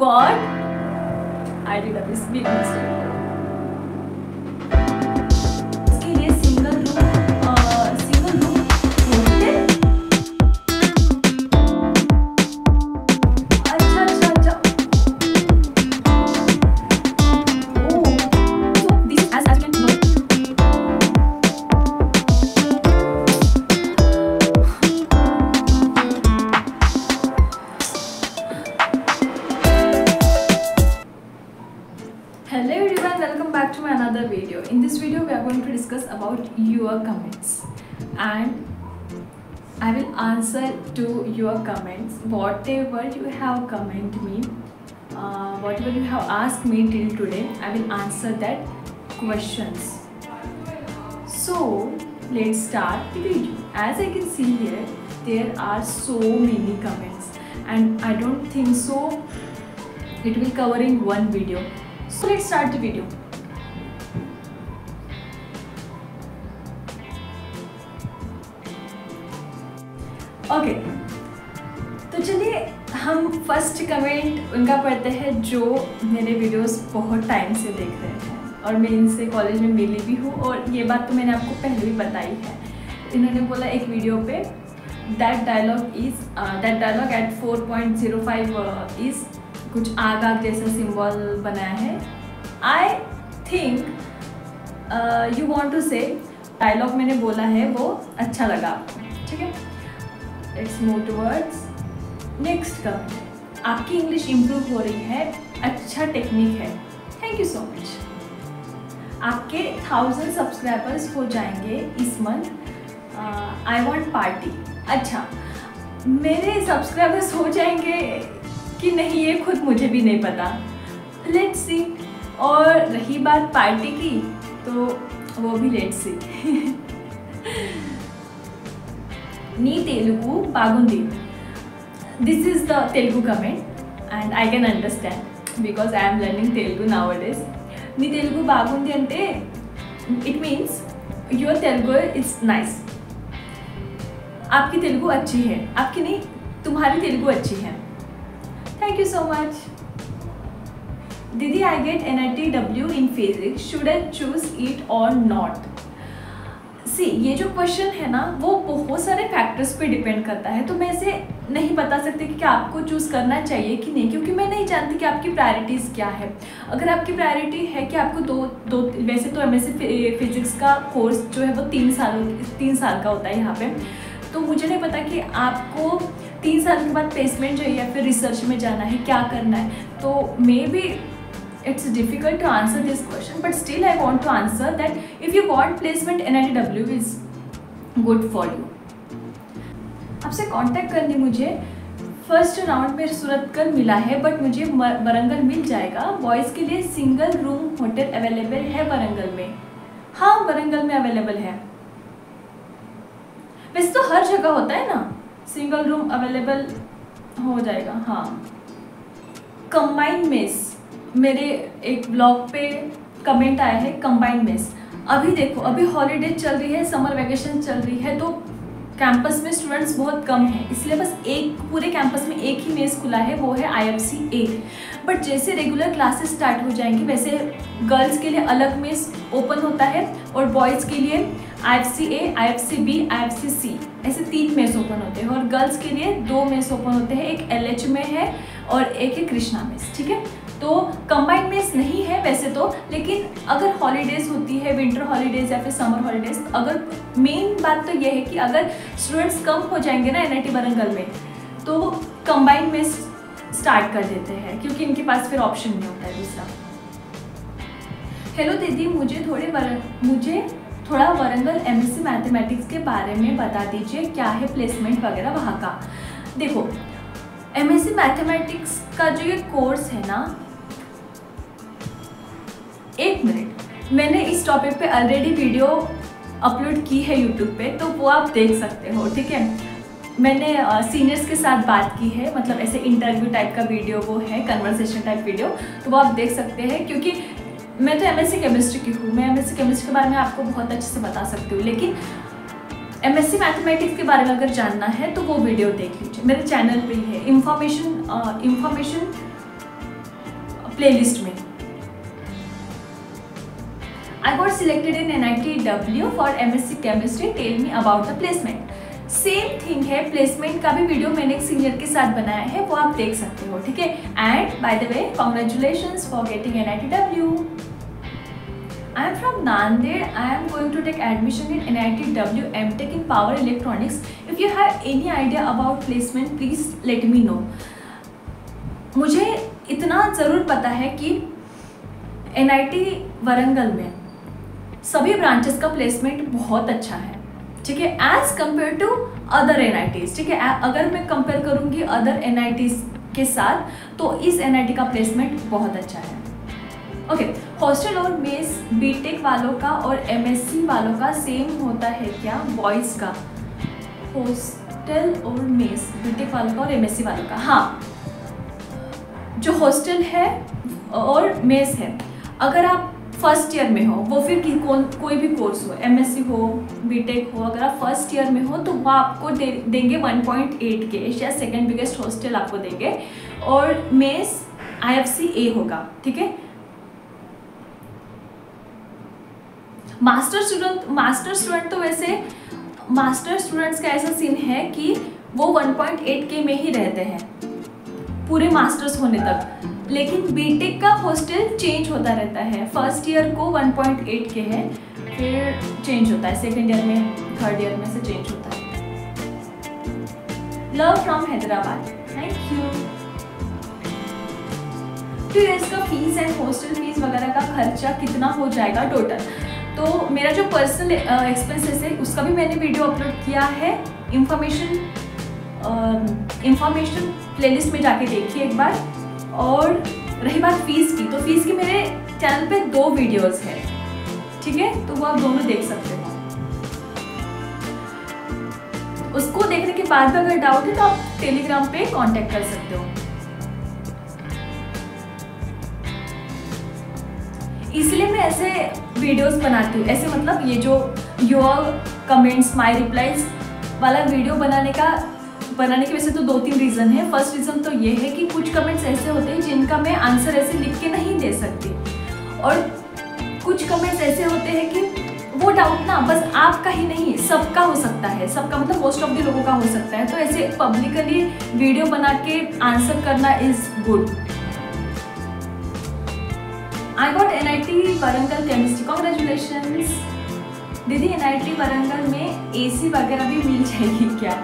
What? I did a big mistake. इसके लिए single room hotel. अच्छा अच्छा अच्छा। Oh, so this as you can know. Hello everyone, welcome back to my another video. In this video we are going to discuss about your comments and I will answer to your comments whatever you have commented me, whatever you have asked me till today. I will answer that questions. So let's start the video. As I can see here, there are so many comments and I don't think so it will cover in one video. So let's start the video. Okay, तो चलिए हम first comment उनका पढ़ते हैं जो मेरे videos बहुत time से देख रहे हैं और मैं इनसे कॉलेज में मिली भी हूँ और ये बात तो मैंने आपको पहले भी बताई है। इन्होंने बोला एक वीडियो पे दैट डायलॉग एट 4.05 इज़ कुछ आग आग जैसा सिंबल बनाया है। I think you want to say dialogue मैंने बोला है वो अच्छा लगा आपको, ठीक है। Let's move towards next comment. आपकी इंग्लिश इम्प्रूव हो रही है, अच्छा टेक्निक है, थैंक यू सो मच। आपके 1000 सब्सक्राइबर्स हो जाएंगे इस मंथ, आई वॉन्ट पार्टी। अच्छा, मेरे सब्सक्राइबर्स हो जाएंगे कि नहीं ये खुद मुझे भी नहीं पता, लेट्स सी। और रही बात पार्टी की तो वो भी लेट्स सी। नी तेलुगु बागुंदी, this is the Telugu comment and I can understand because I am learning Telugu nowadays. नी तेलुगु बागुंदी అంటే it means your Telugu is nice. आपकी तेलुगु अच्छी है, आपकी नहीं तुम्हारी तेलुगु अच्छी है, थैंक यू सो मच। दीदी I get NITW in physics, should I choose it और नॉट? सी, ये जो क्वेश्चन है ना वो बहुत सारे फैक्टर्स पे डिपेंड करता है, तो मैं इसे नहीं बता सकती कि क्या आपको चूज़ करना चाहिए कि नहीं, क्योंकि मैं नहीं जानती कि आपकी प्रायोरिटीज़ क्या है। अगर आपकी प्रायोरिटी है कि आपको दो वैसे तो MSc फिजिक्स का कोर्स जो है वो 3 साल का होता है यहाँ पे, तो मुझे नहीं पता कि आपको 3 साल के बाद प्लेसमेंट चाहिए या फिर रिसर्च में जाना है, क्या करना है। तो maybe it's difficult to answer this question, but still I want to answer that if you want placement NITW is good for you. आपसे कांटेक्ट करनी मुझे फर्स्ट राउंड में सूरतगढ़ मिला है, बट मुझे वरंगल मिल जाएगा। बॉयज़ के लिए सिंगल रूम होटल अवेलेबल है वरंगल में? हाँ, वरंगल में अवेलेबल है। वैसे तो हर जगह होता है ना, सिंगल रूम अवेलेबल हो जाएगा। हाँ, कंबाइंड मेस, मेरे एक ब्लॉग पे कमेंट आया है कंबाइंड मेस। अभी देखो, अभी हॉलीडे चल रही है, समर वैकेशन चल रही है, तो कैंपस में स्टूडेंट्स बहुत कम हैं, इसलिए बस एक पूरे कैंपस में एक ही मेस खुला है, वो है IFC A। बट जैसे रेगुलर क्लासेस स्टार्ट हो जाएंगी वैसे गर्ल्स के लिए अलग मेस ओपन होता है और बॉयज़ के लिए IFC A, IFC B, IFC C ऐसे 3 मेस ओपन होते हैं, और गर्ल्स के लिए 2 मेस ओपन होते हैं, एक LH में है और एक है कृष्णा मेस, ठीक है। तो कंबाइंड मेस नहीं है वैसे तो, लेकिन अगर हॉलीडेज़ होती है, विंटर हॉलीडेज़ या फिर समर हॉलीडेज़, अगर मेन बात तो ये है कि अगर स्टूडेंट्स कम हो जाएंगे ना NIT वरंगल में, तो कंबाइंड मेस स्टार्ट कर देते हैं, क्योंकि इनके पास फिर ऑप्शन नहीं होता है दूसरा। हेलो दीदी, मुझे थोड़ा वरंगल MSc मैथमेटिक्स के बारे में बता दीजिए, क्या है प्लेसमेंट वगैरह वहाँ का। देखो, MSc मैथमेटिक्स का जो ये कोर्स है ना, एक मिनट, मैंने इस टॉपिक पे ऑलरेडी वीडियो अपलोड की है यूट्यूब पे, तो वो आप देख सकते हो, ठीक है। मैंने सीनियर्स के साथ बात की है, मतलब ऐसे इंटरव्यू टाइप का वीडियो वो है, कन्वर्सेशन टाइप वीडियो, तो वो आप देख सकते हैं। क्योंकि मैं तो MSc केमिस्ट्री की हूँ, मैं MSc केमिस्ट्री के बारे में आपको बहुत अच्छे से बता सकती हूँ, लेकिन MSc मैथमेटिक्स के बारे में अगर जानना है तो वो वीडियो देख लीजिए, मेरे चैनल पे ही है। इंफॉर्मेशन प्लेलिस्ट में। I got selected in NITW for MSc Chemistry. Tell me about the placement. Same thing है, प्लेसमेंट का भी वीडियो मैंने एक सीनियर के साथ बनाया है, वो आप देख सकते हो, ठीक है। And by the way congratulations for getting NITW. I am from Nanded. I am going to take admission in NITW MTech in Power Electronics. If you have any idea about placement, please let me know. मुझे इतना ज़रूर पता है कि NIT Warangal में सभी branches का placement बहुत अच्छा है, ठीक है, as compare to other NITs, ठीक है। अगर मैं कंपेयर करूँगी अदर NITs के साथ तो इस NIT का प्लेसमेंट बहुत अच्छा है। ओके, हॉस्टल और मेस बीटेक वालों का और MSc वालों का सेम होता है क्या? बॉयज़ का हॉस्टल और मेस बीटेक वालों का और MSc वालों का, हाँ, जो हॉस्टल है और मेस है, अगर आप फर्स्ट ईयर में हो, वो फिर कोई भी कोर्स हो, MSc हो, बीटेक हो, अगर आप फर्स्ट ईयर में हो तो वो आपको देंगे 1.8 के, एशिया सेकेंड बिगेस्ट हॉस्टल आपको देंगे, और मेस IFC A होगा, ठीक है। मास्टर स्टूडेंट तो वैसे मास्टर स्टूडेंट्स का ऐसा सीन है कि वो 1.8 के में ही रहते हैं पूरे मास्टर्स होने तक, लेकिन बीटेक का हॉस्टल चेंज होता रहता है। फर्स्ट ईयर को 1.8 के है, फिर चेंज होता है, सेकेंड ईयर में, थर्ड ईयर में से चेंज होता है। Love from Hyderabad, thank you. 2 years का फीस एंड हॉस्टल फीस वगैरह का खर्चा कितना हो जाएगा टोटल? तो मेरा जो पर्सनल एक्सपेंसेस है उसका भी मैंने वीडियो अपलोड किया है, इंफॉर्मेशन प्लेलिस्ट में जाके देखिए एक बार। और रही बात फीस की, तो फीस की मेरे चैनल पे 2 वीडियोस हैं, ठीक है, तो वो आप दोनों देख सकते हो। उसको देखने के बाद अगर डाउट है तो आप टेलीग्राम पे कांटेक्ट कर सकते हो। इसलिए मैं ऐसे वीडियोस बनाती हूँ, ऐसे मतलब ये जो योर कमेंट्स माय रिप्लाईज वाला वीडियो बनाने के वैसे तो 2-3 रीज़न है। फर्स्ट रीज़न तो ये है कि कुछ कमेंट्स ऐसे होते हैं जिनका मैं आंसर ऐसे लिख के नहीं दे सकती, और कुछ कमेंट्स ऐसे होते हैं कि वो डाउट ना बस आपका ही नहीं सबका हो सकता है, सबका मतलब मोस्ट ऑफ द लोगों का हो सकता है, तो ऐसे पब्लिकली वीडियो बना के आंसर करना is good. I got NIT Warangal chemistry, congratulations. दीदी NIT वरंगल में AC वगैरह भी मिल जाएगी क्या?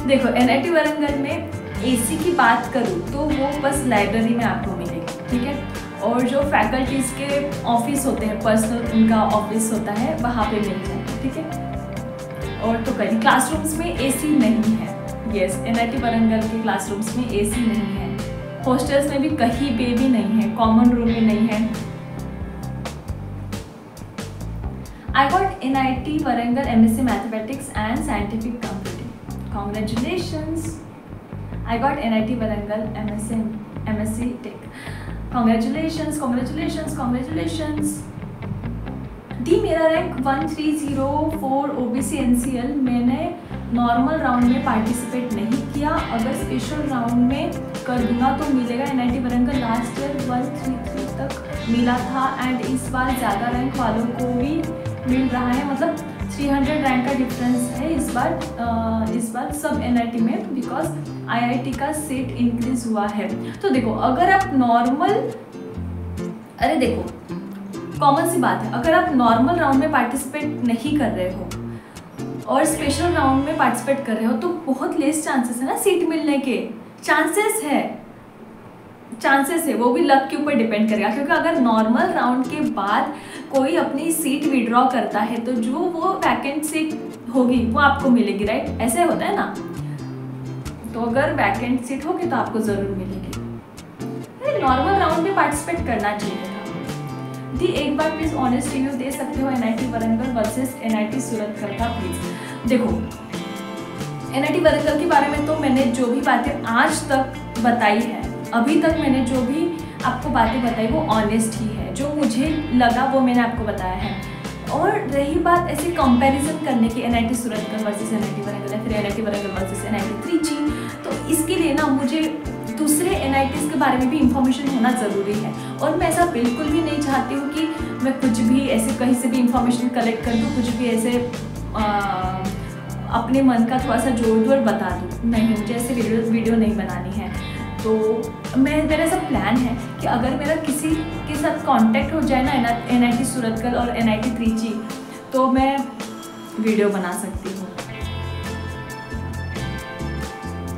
देखो, NIT वरंगल में AC की बात करूँ तो वो बस लाइब्रेरी में आपको मिलेगी, ठीक है, और जो फैकल्टीज़ के ऑफिस होते हैं, पर्सनल उनका ऑफिस होता है, वहाँ पे मिल जाएगा, ठीक है। और तो कहीं क्लासरूम्स में AC नहीं है, यस, NIT वरंगल के क्लासरूम्स में AC नहीं है, हॉस्टल्स में भी कहीं पे भी नहीं है, कॉमन रूम में नहीं है। I got NIT Warangal MSc mathematics and scientific computing, congratulations. I got NIT Warangal MSc Tech, congratulations. D मेरा रैंक 1304 OBC NCL। मैंने नॉर्मल राउंड में पार्टिसिपेट नहीं किया, अगर स्पेशल राउंड में कर दूंगा तो मिलेगा। NIT वरंगल लास्ट ईयर 133 तक मिला था, एंड इस बार ज़्यादा रैंक वालों को भी मिल रहा है, मतलब 300 रैंक का डिफरेंस है इस बार सब NIT में, बिकॉज IIT का सीट इंक्रीज हुआ है। तो देखो, अगर आप नॉर्मल, अरे देखो कॉमन सी बात है, अगर आप नॉर्मल राउंड में पार्टिसिपेट नहीं कर रहे हो और स्पेशल राउंड में पार्टिसिपेट कर रहे हो तो बहुत लेस चांसेस है ना सीट मिलने के। चांसेस है, वो भी लक के ऊपर डिपेंड करेगा, क्योंकि अगर नॉर्मल राउंड के बाद कोई अपनी सीट विड्रॉ करता है तो जो वो वैकेंट सीट होगी वो आपको मिलेगी, राइट, ऐसे होता है ना। तो अगर वैकेंट सीट होगी तो आपको ज़रूर मिलेगी। नॉर्मल राउंड में पार्टिसिपेट करना चाहिए था। दी एक बार प्लीज़ ऑनेस्ट रिव्यू दे सकते हो NIT Warangal versus NIT Suratgarh का प्लीज़। देखो, NIT वरंगल के बारे में तो मैंने जो भी बातें आज तक बताई है, अभी तक मैंने जो भी आपको बातें बताई वो ऑनेस्ट ही है, जो मुझे लगा वो मैंने आपको बताया है। और रही बात ऐसे कंपैरिजन करने की NIT Suratgarh versus NIT Warangal या फिर NIT Warangal versus NIT Trichy, तो इसके लिए ना मुझे दूसरे NITs के बारे में भी इंफॉर्मेशन होना ज़रूरी है। और मैं ऐसा बिल्कुल भी नहीं चाहती हूँ कि मैं कुछ भी ऐसे कहीं से भी इंफॉर्मेशन कलेक्ट कर दूँ, कुछ भी ऐसे अपने मन का थोड़ा सा जोड़ दूँ और बता दूँ। नहीं, मुझे ऐसे वीडियो नहीं बनानी है। तो मेरा ऐसा प्लान है कि अगर मेरा किसी के साथ कांटेक्ट हो जाए ना NIT सूरतगल और NIT त्रिची, तो मैं वीडियो बना सकती हूँ।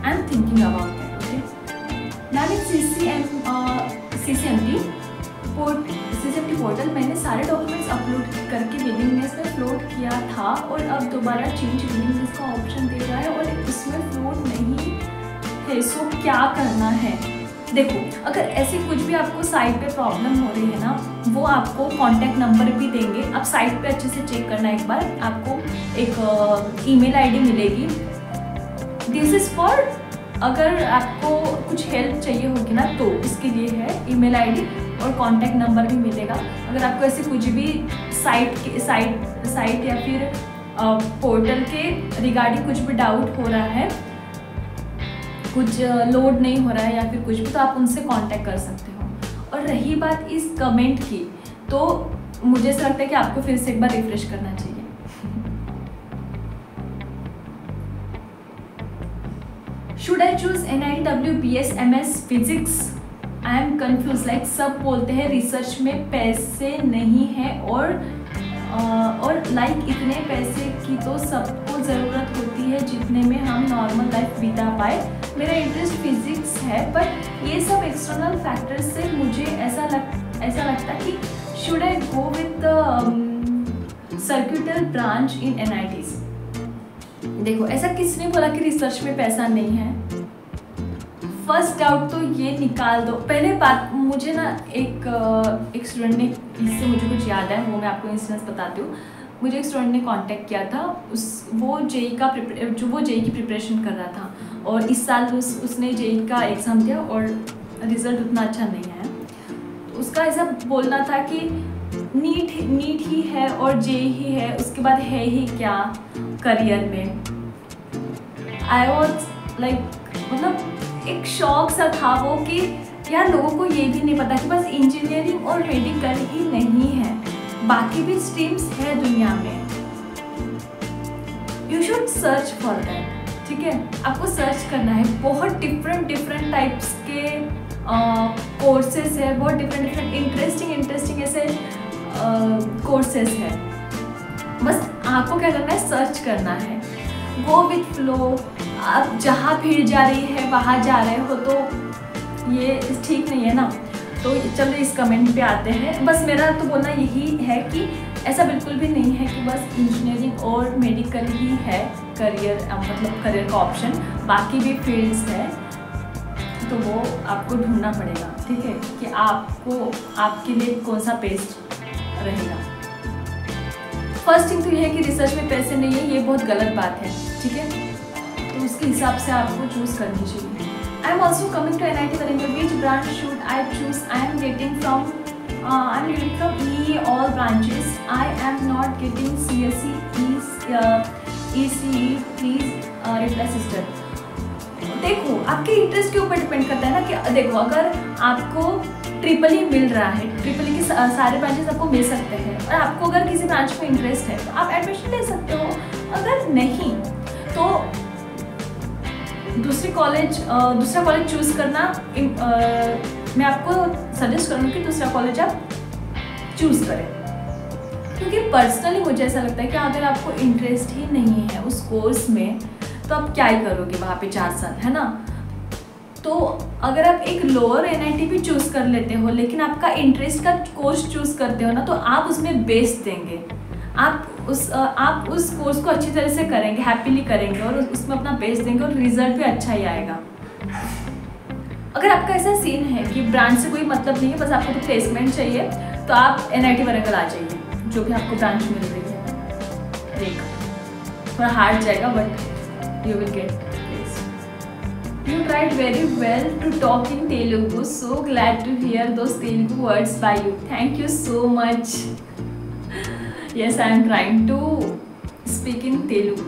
I am thinking about that. Okay, now CCMT portal मैंने सारे डॉक्यूमेंट्स अपलोड करके वेटिंग लिस्ट में फ्लोट किया था और अब दोबारा चेंज वेटिंग लिस्ट का ऑप्शन दे रहा है और इसमें फ्लोट नहीं है। सो क्या करना है? देखो, अगर ऐसी कुछ भी आपको साइट पे प्रॉब्लम हो रही है ना, वो आपको कॉन्टैक्ट नंबर भी देंगे। आप साइट पे अच्छे से चेक करना एक बार, आपको एक ईमेल आईडी मिलेगी। दिस इज़ फॉर, अगर आपको कुछ हेल्प चाहिए होगी ना तो इसके लिए है ईमेल आईडी और कॉन्टैक्ट नंबर भी मिलेगा। अगर आपको ऐसे कुछ भी साइट या फिर पोर्टल के रिगार्डिंग कुछ भी डाउट हो रहा है, कुछ लोड नहीं हो रहा है या फिर कुछ भी, तो आप उनसे कांटेक्ट कर सकते हो। और रही बात इस कमेंट की, तो मुझे ऐसा लगता है कि आपको फिर से एक बार रिफ्रेश करना चाहिए। Should I choose NIT WBS MS physics? I am confuse. Like सब बोलते हैं रिसर्च में पैसे नहीं है और लाइक इतने पैसे की तो सबको ज़रूरत होती है जितने में हम नॉर्मल लाइफ बिता पाए। मेरा इंटरेस्ट फिजिक्स है, बट ये सब एक्सटर्नल फैक्टर्स से मुझे ऐसा लगता कि should I go with सर्क्यूटल branch in NITs? देखो, ऐसा किसने बोला कि रिसर्च में पैसा नहीं है? फर्स्ट डाउट तो ये निकाल दो। पहले बात, मुझे ना एक स्टूडेंट ने, इससे मुझे कुछ याद है, वो मैं आपको इंस्टेंस बताती हूँ। मुझे एक स्टूडेंट ने कांटेक्ट किया था, वो जेई की प्रिपरेशन कर रहा था और इस साल उसने जेई का एग्ज़ाम दिया और रिज़ल्ट उतना अच्छा नहीं आया। तो उसका ऐसा बोलना था कि नीट ही है और जेई ही है, उसके बाद है ही क्या करियर में। आई वॉज लाइक, मतलब एक शौक सा था वो कि यार लोगों को ये भी नहीं पता कि बस इंजीनियरिंग और मेडिकल ही नहीं है, बाकी भी स्ट्रीम्स है दुनिया में। You should search for that, ठीक है? आपको सर्च करना है। बहुत डिफरेंट टाइप्स के कोर्सेस है, बहुत डिफरेंट इंटरेस्टिंग ऐसे कोर्सेस है। बस आपको क्या करना है, सर्च करना है, गो विथ फ्लो। आप जहाँ भीड़ जा रही है वहाँ जा रहे हो तो ये ठीक नहीं है ना। तो चलो इस कमेंट पे आते हैं। बस मेरा तो बोलना यही है कि ऐसा बिल्कुल भी नहीं है कि बस इंजीनियरिंग और मेडिकल ही है करियर, मतलब करियर का ऑप्शन, बाकी भी फील्ड्स है। तो वो आपको ढूंढना पड़ेगा, ठीक है, कि आपके लिए कौन सा बेस्ट रहेगा। फर्स्ट थिंग तो ये है कि रिसर्च में पैसे नहीं है, ये बहुत गलत बात है, ठीक है? तो उसके हिसाब से आपको चूज़ करनी चाहिए। I am also coming to NIT Varangal. Which branch should I choose? I am getting from EE all branches. I am not getting CSE, ECE. Please reply sister. देखो, आपके इंटरेस्ट के ऊपर डिपेंड करता है ना कि देखो, अगर आपको EEE मिल रहा है, EEE के सारे ब्रांचेस आपको मिल सकते हैं और आपको अगर किसी ब्रांच में इंटरेस्ट है तो आप एडमिशन ले सकते हो। अगर नहीं तो दूसरा कॉलेज चूज़ करना, मैं आपको सजेस्ट करूँगी कि दूसरा कॉलेज आप चूज़ करें। क्योंकि पर्सनली मुझे ऐसा लगता है कि अगर आपको इंटरेस्ट ही नहीं है उस कोर्स में तो आप क्या ही करोगे वहाँ पे 4 साल, है ना? तो अगर आप एक लोअर NIT भी चूज़ कर लेते हो लेकिन आपका इंटरेस्ट का कोर्स चूज़ करते हो ना, तो आप उसमें बेस्ट देंगे। आप उस कोर्स को अच्छी तरह से करेंगे, हैप्पीली करेंगे और उसमें अपना बेस्ट देंगे और रिजल्ट भी अच्छा ही आएगा। अगर आपका ऐसा सीन है कि ब्रांच से कोई मतलब नहीं है, बस आपको तो प्लेसमेंट चाहिए, तो आप NIT वारंगल आ जाइए, जो भी आपको ब्रांच मिल रही है। देख, थोड़ा हार्ड जाएगा but you will get placed. You tried very well to talk in Telugu. So glad to hear those Telugu words by you. Thank you so much. Yes, I am trying to speak in Telugu.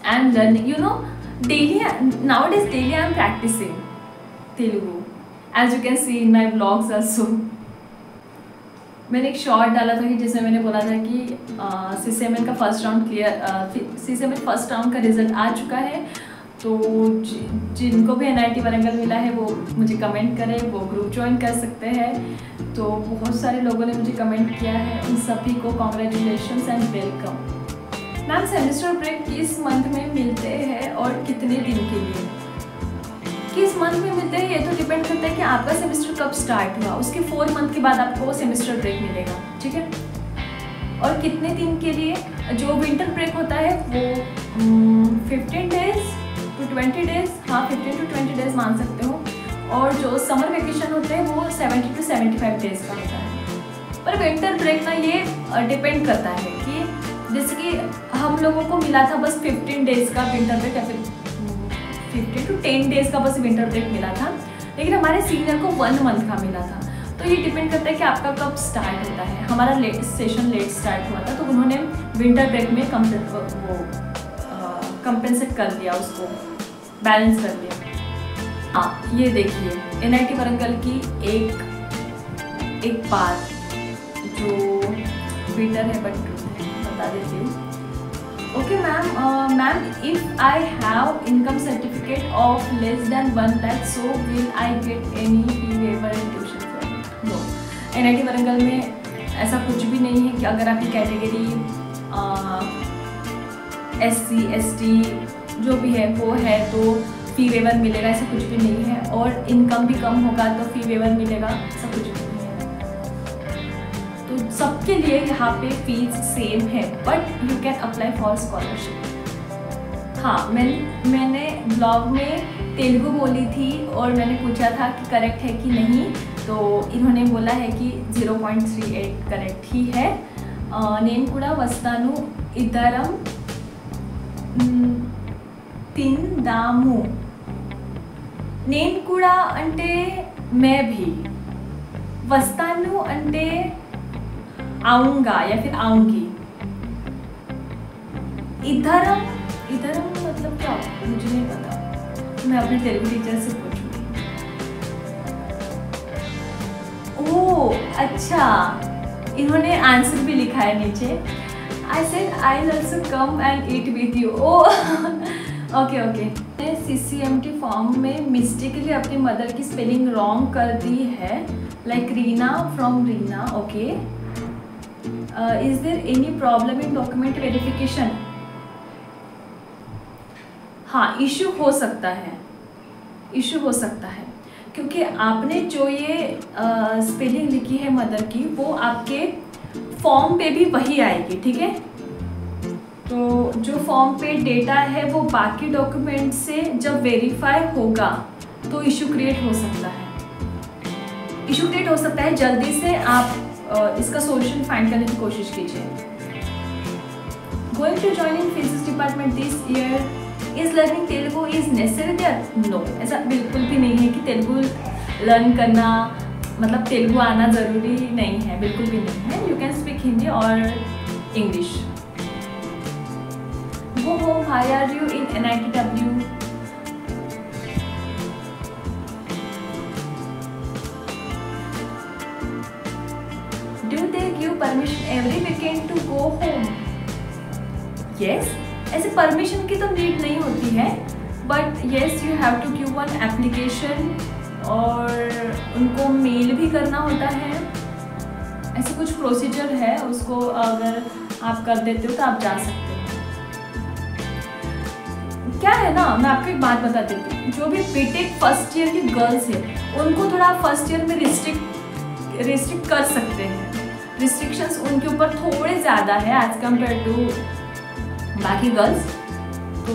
I am learning. You know, daily, nowadays daily I am practicing Telugu, as you can see in my vlogs also. मैंने एक short डाला था कि जिसमें मैंने बोला था कि CCML का first round CCML first round का रिजल्ट आ चुका है, तो जिनको भी NIT वारंगल मिला है वो मुझे कमेंट करें, वो ग्रुप ज्वाइन कर सकते हैं। तो बहुत सारे लोगों ने मुझे कमेंट किया है, उन सभी को congratulations and welcome. Ma'am semester break किस मंथ में मिलते हैं और कितने दिन के लिए? किस मंथ में मिलते हैं ये तो डिपेंड करता है कि आपका सेमेस्टर कब स्टार्ट हुआ, उसके 4 मंथ के बाद आपको सेमेस्टर ब्रेक मिलेगा, ठीक है। और कितने दिन के लिए? जो विंटर ब्रेक होता है वो 15 डेज टू 20 डेज, हाँ 15 to 20 डेज मान सकते हो। और जो समर वेकेशन होते हैं वो 70 to 75 डेज का होता है। पर विंटर ब्रेक ना ये डिपेंड करता है कि जैसे कि हम लोगों को मिला था बस 15 डेज का विंटर ब्रेक या फिर 15 to 10 डेज का बस विंटर ब्रेक मिला था, लेकिन हमारे सीनियर को 1 मंथ का मिला था। तो ये डिपेंड करता है कि आपका कब स्टार्ट होता है। हमारा सेशन लेट स्टार्ट हुआ था, तो उन्होंने विंटर ब्रेक में कंपेंसेट कर दिया, उसको बैलेंस कर दिया। हाँ ये देखिए NIT वारंगल की एक बात जो बिटर है बट बता देती हूँ। Okay ma'am, if I have income certificate of less than 1 lakh, so will I get any fee waiver in tuition fee? No, NIT Warangal में ऐसा कुछ भी नहीं है कि अगर आपकी कैटेगरी SC ST जो भी है वो है तो फी वेवर मिलेगा, ऐसा कुछ भी नहीं है। और इनकम भी कम होगा तो फी वेवर मिलेगा, ऐसा कुछ भी नहीं है। तो सबके लिए यहाँ पे फीस सेम है, but you can apply for scholarship. हाँ मैंने ब्लॉग में तेलुगु बोली थी और मैंने पूछा था कि करेक्ट है कि नहीं, तो इन्होंने बोला है कि 0.38 करेक्ट ही है। नेम कूड़ा वस्तानु इदरम तिंदामु। నేను కూడా అంటే मैं भी, वस्तानु అంటే आऊँगा या फिर आऊँगी। इधरम मतलब क्या होता है मुझे नहीं पता, मैं अपने तेलुगु टीचर से पूछूंगी। ओह अच्छा, इन्होंने आंसर भी लिखा है नीचे। I said I'll also come and eat with you. Oh okay मैंने CCMT फॉर्म में मिस्टेकली अपनी मदर की स्पेलिंग रॉन्ग कर दी है, like Reena from Reena. Okay, is there any problem in document verification? हाँ इशू हो सकता है, क्योंकि आपने जो ये स्पेलिंग लिखी है मदर की वो आपके फॉर्म पे भी वही आएगी, ठीक है। तो जो फॉर्म पे डेटा है वो बाकी डॉक्यूमेंट से जब वेरीफाई होगा तो इशू क्रिएट हो सकता है। जल्दी से आप इसका सॉल्यूशन फाइंड करने की कोशिश कीजिए। Going to join in physics department this year, is learning Telugu is necessary there? No, ऐसा बिल्कुल भी नहीं है कि तेलुगु लर्न करना मतलब तेलुगु आना ज़रूरी नहीं है, बिल्कुल भी नहीं है। यू कैन स्पीक हिंदी और English. Go home, how are you in NITW? Do they give permission every weekend to go home? Yes, ऐसे परमिशन की तो नीड नहीं होती है, but yes you have to give one application और उनको mail भी करना होता है। ऐसे कुछ प्रोसीजर है, उसको अगर आप कर देते हो तो आप जा सकते हो। क्या है ना, मैं आपको एक बात बता देती हूँ, जो भी बीटेक फर्स्ट ईयर की गर्ल्स है उनको थोड़ा फर्स्ट ईयर में रिस्ट्रिक्ट कर सकते हैं। रिस्ट्रिक्शंस उनके ऊपर थोड़े ज़्यादा है एज कम्पेयर टू बाकी गर्ल्स। तो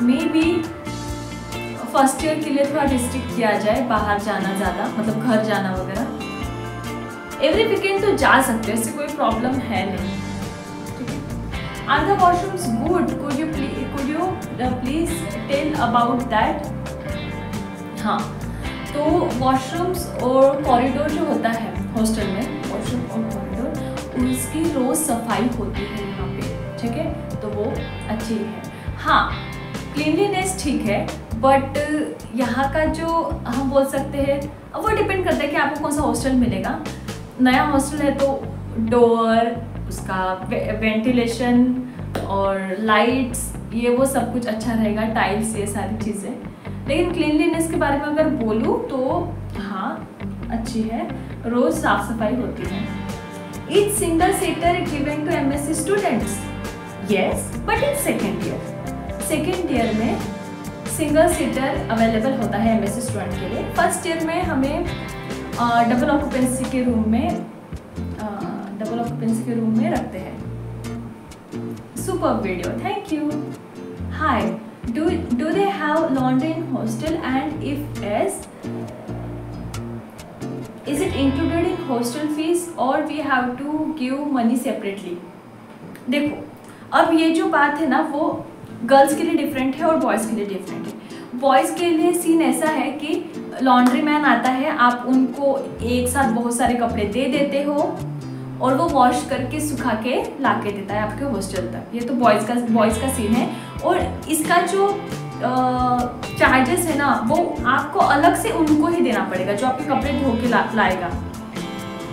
मे बी फर्स्ट ईयर के लिए थोड़ा रिस्ट्रिक्ट किया जाए, बाहर जाना ज़्यादा, मतलब घर जाना वगैरह। एवरी वीकेंड तो जा सकते हैं, इससे कोई प्रॉब्लम है नहीं। Are the washrooms good? Could you please tell about that? हाँ, तो वॉशरूम्स और कॉरिडोर जो होता है हॉस्टल में, वॉशरूम और कॉरिडोर, उसकी रोज़ सफाई होती है यहाँ पे, ठीक है, तो वो अच्छी है। हाँ क्लीनलीनेस ठीक है, बट यहाँ का जो हम बोल सकते हैं वो डिपेंड करता है कि आपको कौन सा हॉस्टल मिलेगा। नया हॉस्टल है तो डोर, उसका वेंटिलेशन और लाइट्स, ये वो सब कुछ अच्छा रहेगा, टाइल्स, ये सारी चीज़ें। लेकिन क्लीनलीनेस के बारे में अगर बोलूँ तो हाँ अच्छी है, रोज़ साफ सफाई होती है। Each single seater is given to MSc students. Yes, but in second year. Second year में सिंगल सीटर अवेलेबल होता है MSc स्टूडेंट के लिए। फर्स्ट ईयर में हमें डबल ऑक्यूपेंसी के रूम में रखते हैं। Super video, thank you. Hi, do they have laundry in hostel, and if yes, is it included in hostel fees or we have to give money separately? देखो, अब ये जो बात है ना वो गर्ल्स के लिए डिफरेंट है और बॉयज़ के लिए डिफरेंट है। बॉयज़ के लिए सीन ऐसा है कि लॉन्ड्री मैन आता है, आप उनको एक साथ बहुत सारे कपड़े दे देते हो और वो वॉश करके सुखा के ला के देता है आपके हॉस्टल तक। ये तो बॉयज़ का सीन है। और इसका जो चार्जेस है ना वो आपको अलग से उनको ही देना पड़ेगा, जो आपके कपड़े धो के लाएगा।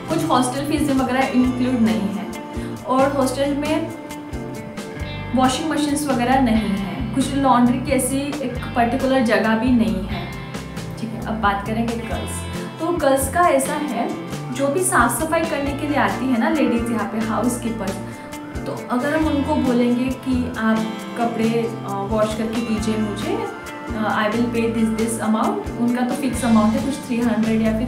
कुछ हॉस्टल फीस वगैरह इंक्लूड नहीं है, और हॉस्टल में वॉशिंग मशीन्स वगैरह नहीं है, कुछ लॉन्ड्री की ऐसी एक पर्टिकुलर जगह भी नहीं है। ठीक है, अब बात करेंगे गर्ल्स। तो गर्ल्स का ऐसा है, जो भी साफ़ सफाई करने के लिए आती है ना लेडीज़ यहाँ पे, हाउस कीपर्स, तो अगर हम उनको बोलेंगे कि आप कपड़े वॉश करके दीजिए मुझे, I will pay this amount, उनका तो फिक्स अमाउंट है, कुछ 300 या फिर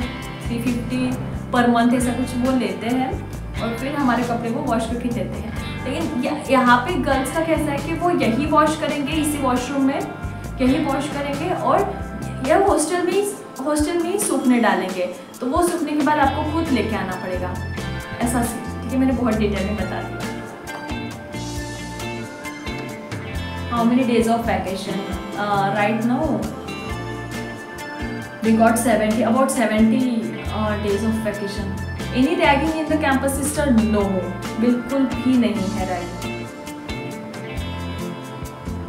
350 पर मंथ ऐसा कुछ वो लेते हैं, और फिर हमारे कपड़े वो वॉश करके देते हैं। लेकिन यहाँ पे गर्ल्स का कैसा है कि वो यही वॉश करेंगे, इसी वॉशरूम में यही वॉश करेंगे, और यह हॉस्टल में ही सूखने डालेंगे। तो वो सूखने के बाद आपको खुद लेके आना पड़ेगा, ऐसा सी। ठीक है, मैंने बहुत डिटेल में बता दिया। How many days of vacation? Right now, we got about 70 days of vacation. Any ragging in the campus sister? No, बिल्कुल भी नहीं है ragging.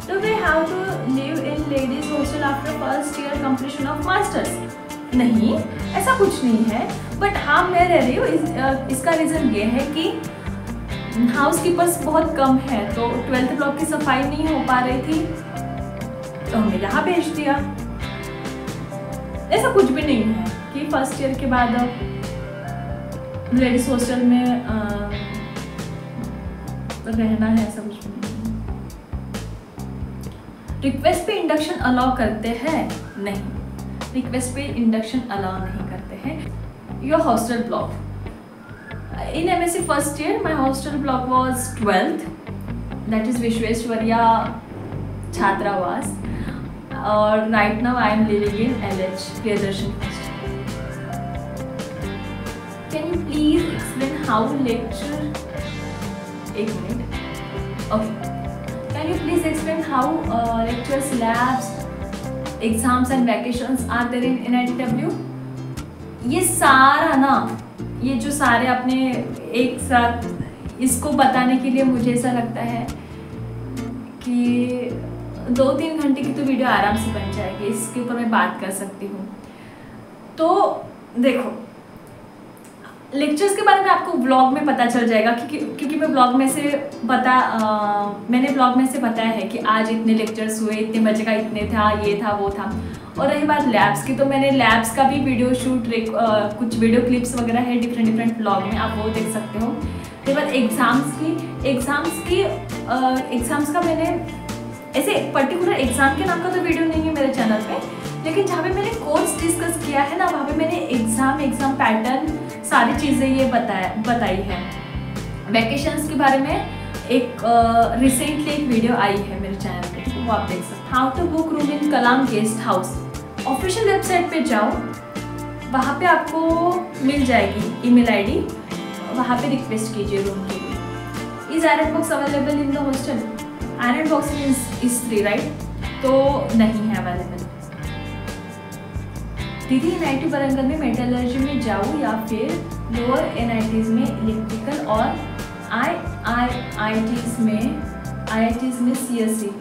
Do we have to live in ladies hostel after first year completion of masters? नहीं, ऐसा कुछ नहीं है। But हाँ, मैं रह रही हूँ, इसका रीज़न ये है कि हाउस कीपर्स बहुत कम है, तो 12th ब्लॉक की सफाई नहीं हो पा रही थी तो हमने यहाँ भेज दिया। ऐसा कुछ भी नहीं है कि फर्स्ट ईयर के बाद लेडीज हॉस्टल में रहना है, ऐसा कुछ भी नहीं। रिक्वेस्ट पे इंडक्शन अलाउ करते हैं? नहीं, रिक्वेस्ट पे इंडक्शन अलाउ नहीं करते हैं। Your hostel block in MSc first year, my hostel block was 12th, that is Vishweshwarya Chhatrawas, or right now I am living in LH Priyadarshan hostel. Can you please explain how lecture? एक minute. Okay. Can you please explain how lectures, labs, exams and vacations are there in NITW? ये सारा ना, ये जो सारे अपने एक साथ, इसको बताने के लिए मुझे ऐसा लगता है कि 2-3 घंटे की तो वीडियो आराम से बन जाएगी, इसके ऊपर मैं बात कर सकती हूँ। तो देखो, लेक्चर्स के बारे में आपको व्लॉग में पता चल जाएगा, क्योंकि मैं व्लॉग में से मैंने व्लॉग में से बताया है कि आज इतने लेक्चर्स हुए, इतने बजे का इतने था, ये था वो था। और रही बात लैब्स की, तो मैंने लैब्स का भी वीडियो शूट, कुछ वीडियो क्लिप्स वगैरह है डिफरेंट व्लॉग में, आप वो देख सकते हो। उसके बाद एग्ज़ाम्स का मैंने ऐसे पर्टिकुलर एग्ज़ाम के नाम का तो वीडियो नहीं है मेरे चैनल पे, लेकिन जहाँ पे मैंने कोर्स डिस्कस किया है ना, वहाँ पे मैंने एग्ज़ाम पैटर्न, सारी चीज़ें ये बताई है। वैकेशंस के बारे में एक रिसेंटली एक वीडियो आई है मेरे चैनल पे, वो आप देख सकते हैं। How to book room in Kalam guest house, official website पे जाओ, वहाँ पे आपको मिल जाएगी ईमेल आईडी, वहाँ पे रिक्वेस्ट कीजिए रूम के लिए। Is iron box available in the hostel? Iron box is free right, तो नहीं है अवेलेबल। दीदी NIT बरंगल में मेटलर्जी में जाऊँ या फिर लोअर NITs में इलेक्ट्रिकल और IITs में CSE?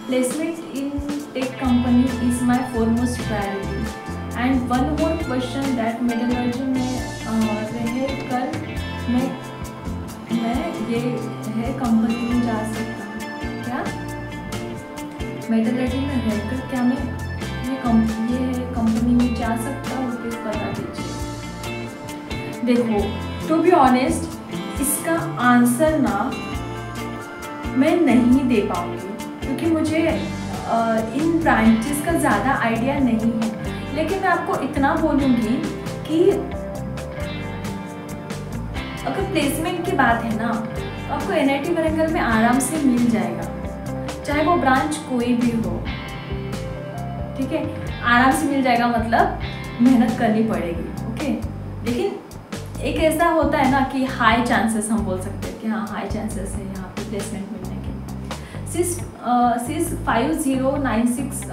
Placement in tech company is my foremost priority. And one more question that metallurgy में रह कर मैं ये है कंपनी में जा सकता हूँ क्या? मेटलर्जी में रहकर क्या मैं ये कंपनी में जा सकता हूँ? प्लीज बता दीजिए। देखो, टू बी ऑनेस्ट इसका आंसर ना मैं नहीं दे पाऊँगी क्योंकि मुझे इन ब्रांचेस का ज़्यादा आइडिया नहीं है। लेकिन मैं आपको इतना बोलूँगी कि अगर प्लेसमेंट की बात है ना तो आपको NIT वरंगल में आराम से मिल जाएगा, चाहे वो ब्रांच कोई भी हो। ठीक है, आराम से मिल जाएगा मतलब मेहनत करनी पड़ेगी। ओके, लेकिन एक ऐसा होता है ना कि हाई चांसेस हम बोल सकते हैं कि हाँ हाई चांसेस है यहाँ पे प्लेसमेंट मिलने के। सिस 5096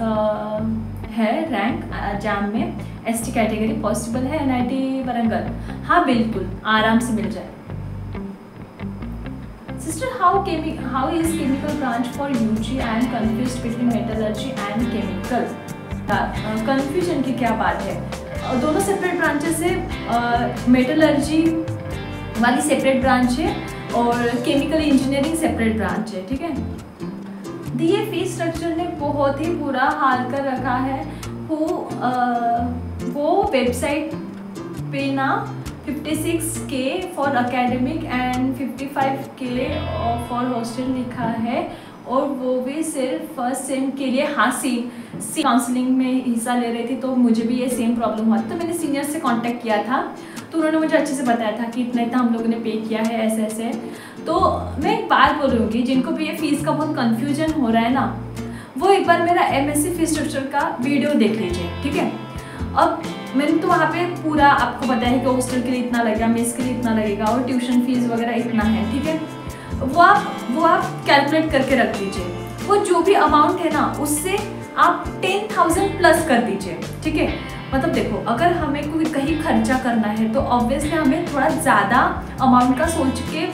है रैंक एग्जाम में, ST कैटेगरी पॉसिबल है NIT वरंगल? हाँ बिल्कुल, आराम से मिल जाए। Sister, how is chemical branch for UG? I am confused between metallurgy and chemical. Confusion की क्या बात है? दोनों सेपरेट ब्रांचेस है। मेटलर्जी वाली सेपरेट ब्रांच है और केमिकल इंजीनियरिंग सेपरेट ब्रांच है। ठीक है, दिए फीस स्ट्रक्चर ने बहुत ही बुरा हाल कर रखा है। वो वेबसाइट पे ना 56K for academic and 55K for hostel लिखा है, और वो भी सिर्फ फर्स्ट सेम के लिए। हाँ, सी काउंसलिंग में हिस्सा ले रही थी तो मुझे भी ये सेम प्रॉब्लम हुआ, तो मैंने सीनियर से कांटेक्ट किया था तो उन्होंने मुझे अच्छे से बताया था कि इतना इतना हम लोगों ने पे किया है, ऐसे ऐसे। तो मैं एक बात बोल रही हूँ, जिनको भी ये फीस का बहुत कन्फ्यूजन हो रहा है ना, वो एक बार मेरा MSc फीस स्ट्रक्चर का वीडियो देख लीजिए। ठीक है, अब मैंने तो वहाँ पे पूरा आपको बताया है कि हॉस्टल के लिए इतना लगेगा, मेस के लिए इतना लगेगा और ट्यूशन फीस वगैरह इतना है। ठीक है, वो आप कैलकुलेट करके रख दीजिए। वो जो भी अमाउंट है ना उससे आप 10,000 प्लस कर दीजिए। ठीक है, मतलब देखो, अगर हमें कोई कहीं खर्चा करना है तो ऑब्वियसली हमें थोड़ा ज़्यादा अमाउंट का सोच के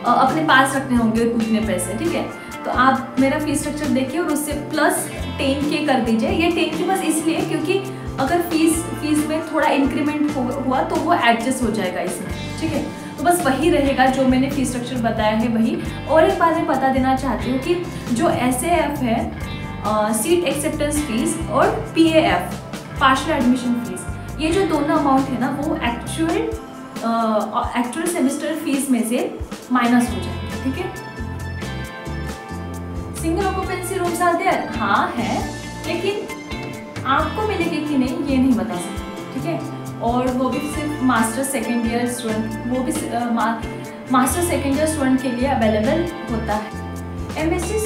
अपने पास रखने होंगे उतने पैसे। ठीक है, तो आप मेरा फीस स्ट्रक्चर देखिए और उससे प्लस 10K कर दीजिए। ये 10K बस इसलिए क्योंकि अगर फीस में थोड़ा इंक्रीमेंट हुआ तो वो एडजस्ट हो जाएगा इसमें। ठीक है, तो बस वही रहेगा जो मैंने फीस स्ट्रक्चर बताया है वही। और एक बात मैं बता देना चाहती हूँ कि जो SAF है, सीट एक्सेप्टेंस फीस, और PAF पार्शियल एडमिशन फीस, ये जो दोनों अमाउंट है ना वो एक्चुअल सेमेस्टर फीस में से माइनस हो जाएंगे। ठीक है, single occupancy rooms are there, हाँ है, लेकिन आपको मिलेगी कि नहीं ये नहीं बता सकते। ठीक है, और वो भी सिर्फ मास्टर सेकेंड ईयर स्टूडेंट, वो भी मास्टर सेकेंड ईयर स्टूडेंट के लिए अवेलेबल होता है। MSc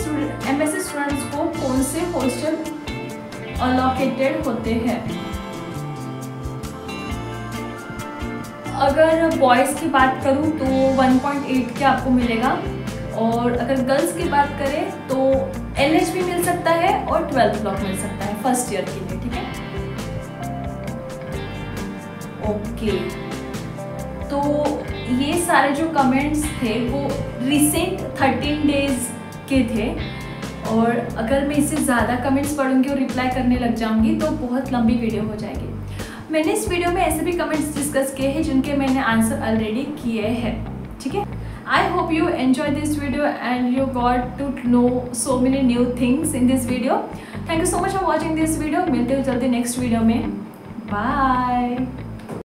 स्टूडेंट्स को कौन से हॉस्टल अलोकेटेड होते हैं? अगर बॉयज़ की बात करूँ तो 1.8 के आपको मिलेगा, और अगर गर्ल्स की बात करें तो LH भी मिल सकता है और 12th ब्लॉक मिल सकता है फर्स्ट ईयर के लिए। ठीक है, ओके, तो ये सारे जो कमेंट्स थे वो रिसेंट 13 डेज के थे, और अगर मैं इससे ज़्यादा कमेंट्स पढ़ूंगी और रिप्लाई करने लग जाऊंगी तो बहुत लंबी वीडियो हो जाएगी। मैंने इस वीडियो में ऐसे भी कमेंट्स डिस्कस किए हैं जिनके मैंने आंसर ऑलरेडी किए हैं। ठीक है, I hope you enjoy this video and you got to know so many new things in this video. Thank you so much for watching this video. मिलते हो जल्दी नेक्स्ट वीडियो में। बाय।